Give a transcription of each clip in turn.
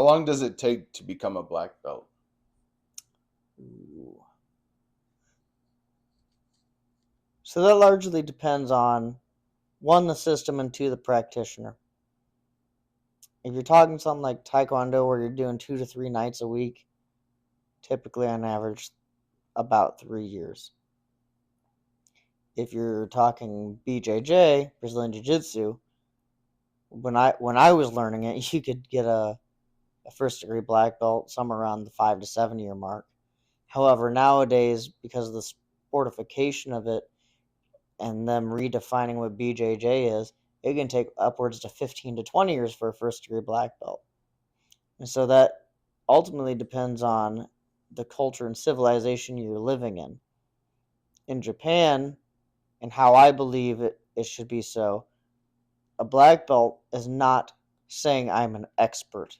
How long does it take to become a black belt? Ooh. So that largely depends on, one, the system, and two, the practitioner. If you're talking something like Taekwondo where you're doing 2 to 3 nights a week, typically on average about 3 years. If you're talking BJJ, Brazilian Jiu-Jitsu, when I was learning it, you could get a first degree black belt somewhere around the 5 to 7 year mark. However, nowadays, because of the sportification of it and them redefining what BJJ is, it can take upwards to 15 to 20 years for a first degree black belt. And so that ultimately depends on the culture and civilization you're living in. In Japan, and how I believe it should be so, a black belt is not saying I'm an expert.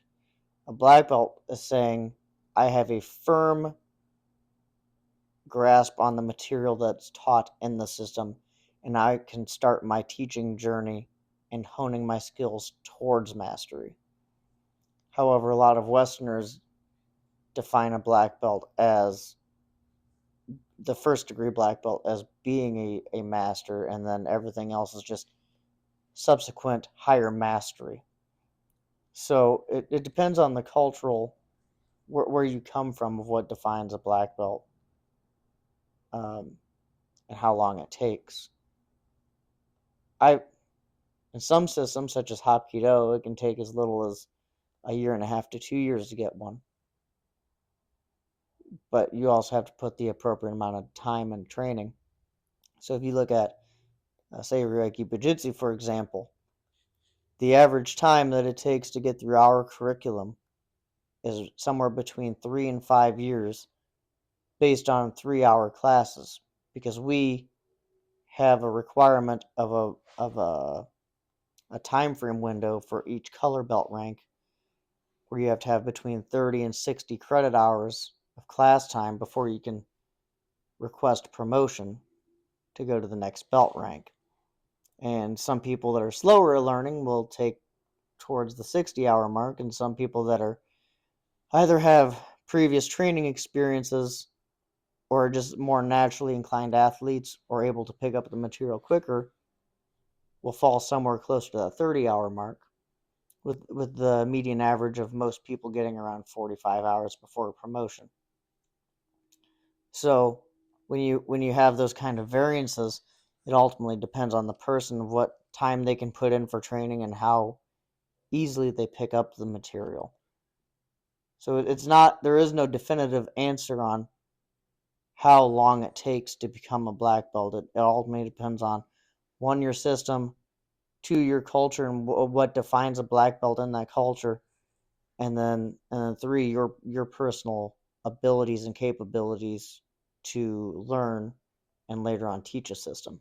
A black belt is saying I have a firm grasp on the material that's taught in the system, and I can start my teaching journey and honing my skills towards mastery. However, a lot of Westerners define a black belt as the first degree black belt as being a master, and then everything else is just subsequent higher mastery. So it depends on the cultural, where you come from, of what defines a black belt, um, and how long it takes. In some systems, such as Hapkido, it can take as little as a year and a half to 2 years to get one. But you also have to put the appropriate amount of time and training. So if you look at Seiyo-Ryu-Aikibujutsu, for example, the average time that it takes to get through our curriculum is somewhere between 3 and 5 years, based on 3 hour classes, because we have a requirement of a time frame window for each color belt rank, where you have to have between 30 and 60 credit hours of class time before you can request promotion to go to the next belt rank. And some people that are slower learning will take towards the 60-hour mark, and some people that are either have previous training experiences or just more naturally inclined athletes or able to pick up the material quicker will fall somewhere closer to the 30-hour mark, with the median average of most people getting around 45 hours before a promotion. So when you have those kind of variances, it ultimately depends on the person of what time they can put in for training and how easily they pick up the material. So there is no definitive answer on how long it takes to become a black belt. It ultimately depends on, one, your system, two, your culture and what defines a black belt in that culture, and then three, your personal abilities and capabilities to learn and later on teach a system.